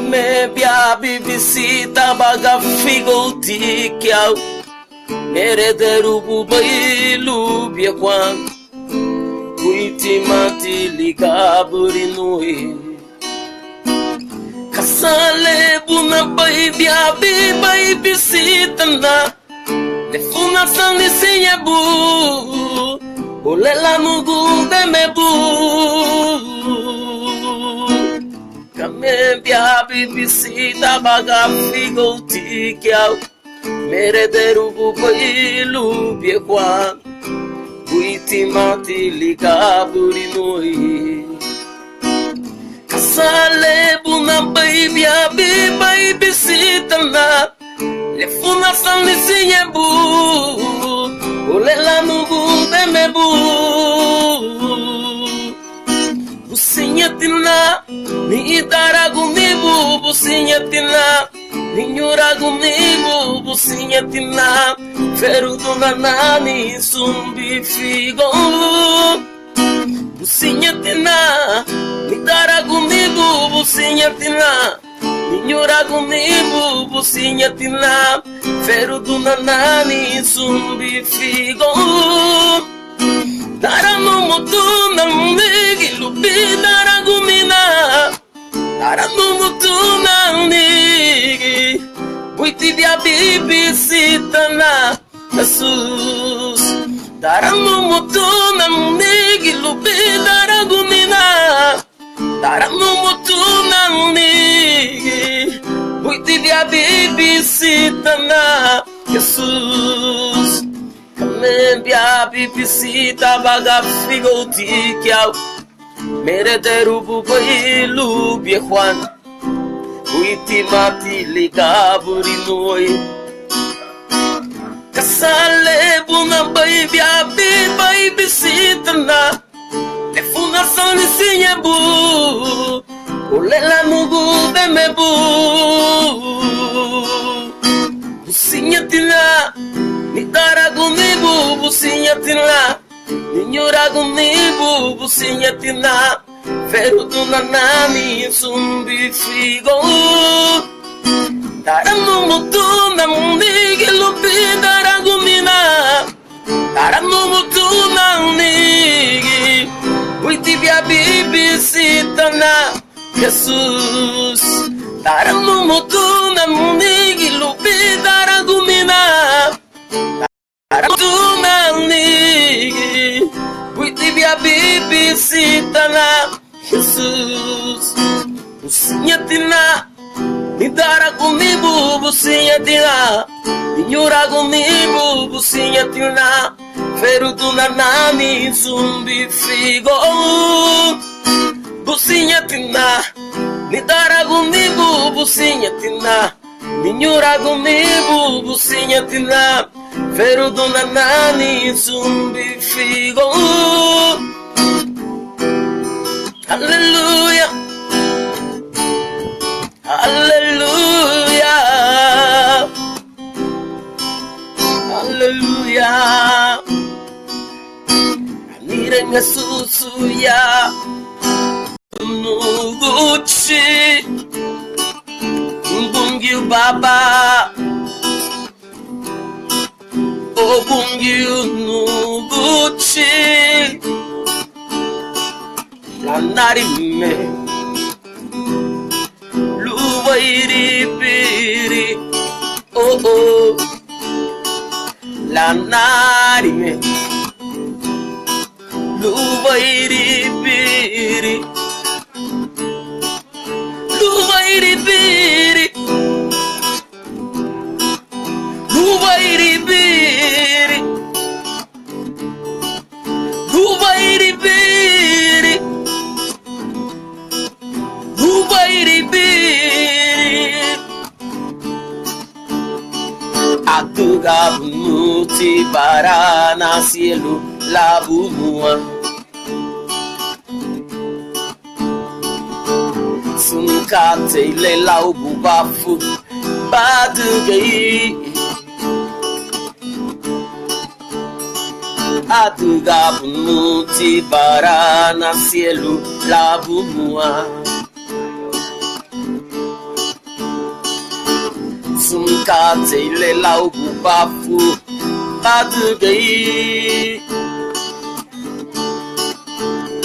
me bia bibisita baga figo tikiao mere derubu bailu bia kwan kuiti mati ligaburi nui kasale buna bai bia bibisita na le funa sani sinyebu olela mugu de mebu Kame bia bibisita baga figo tikiao mere derubu bailu bia kwan kuiti mati ligaburi nui kasale buna bai bia bibisita na le funa sani sinyebu olela mugu de mebu businyatina ni idaragumibu businyatina ni nyuragumibu businyatina feruduna nani sumbi figo businyatina ni idaragumibu businyatina ni nyuragumibu businyatina feruduna nani sumbi figo Darano mutuna nigi lubi daragumina Darano mutuna nigi Buiti bia bibisita na Jesus Darano mutuna nigi lubi daragumina Darano mutuna nigi Buiti bia bibisita na Jesus Kame bia bibisita baga figo tikiao mere derubu bailu bia kwan kuiti mati ligaburi nui kasale buna bai bia bibisita na le funa sani sinyebu olela mugu de mebu businyatina ni daragumibu businyatina ni nyuragumibu businyatina feruduna nani sumbi figo daranu mutuna nigi lubi daragumina daranu mutuna nigi uiti bia bibisita na Jesus daranu mutuna nigi lubi daragumina Tuna nigi Buiti bia bibisita na Jesus Businyatina Ni daragumibu businyatina Ni nyuragumibu businyatina Feruduna nani zumbi figo Businyatina Ni daragumibu businyatina Ni nyuragumibu businyatina Feruduna nani zumbi figo Hallelujah Hallelujah Hallelujah Nire ngasusu ya Nuguchi Mbungi baba Obungi nuguchi Lanari me Luwairi piri Oh oh Lanari me Luwairi piri Luwairi piri Luwairi piri Luwairi piri Luwairi piri Atuga bunuti para na cielo labu mua Sunkate le laubu bafu Badugai Atuga bunuti para na cielo labu mua sum ca le lau bu ba fu ba de gai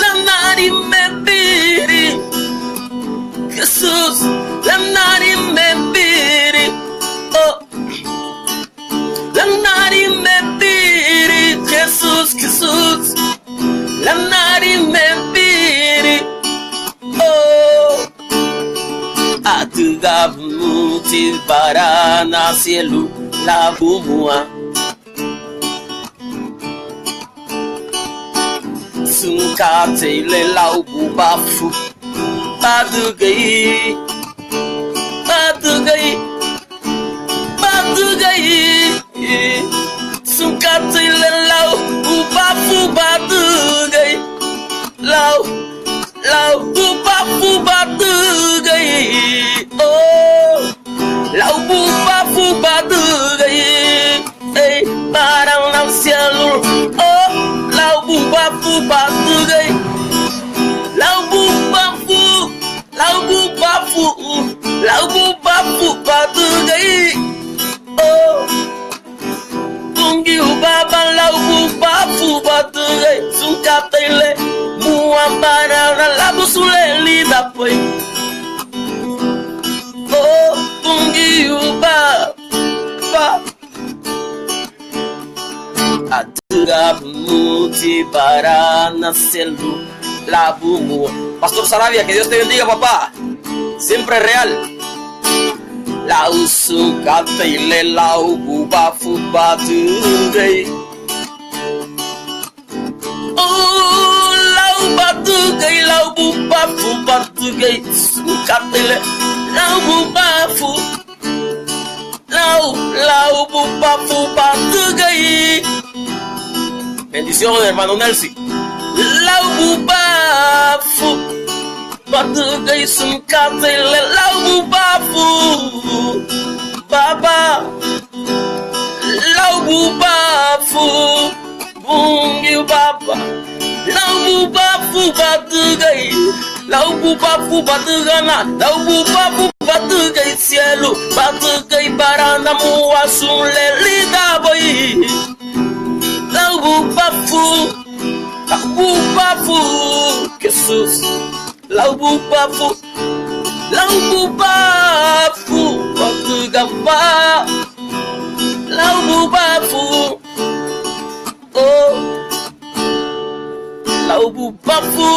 la nari me biri Jesus la nari me biri oh la nari me biri Jesus Jesus la nari me biri oh atuga muti para na cielo la bumua sunka le lau bu ba fu ba de gai sunka le lau bu ba fu ba de gai lau bu ba fu ba de gai oh lau bu ba fu ba de gai ei parang nang cielo oh lau bu ba fu ba de gai lau bu ba fu ba de gai oh bungi u baba lau bu ba fu ba de gai sunka tele muambara la busule lida poi oh bungi u baba atuga muti para nascelu la bumu. Pastor Sarabia, que Dios te bendiga, papá. Siempre real. La usuka tele la uba fuba tugai. Oh, la uba tugai, la uba fuba tugai. Usuka tele la uba fu. La uba fuba tugai. Bendiciones, hermano Nelsi. La uba fu. Batugai sumkate le lau bafu baba lau bafu bungi baba lau bafu batugai lau bafu batugana lau bafu batugai cielo batugai baranda muasun le lida boy lau bafu Jesus lau bubafu batugamba lau bubafu oh lau bubafu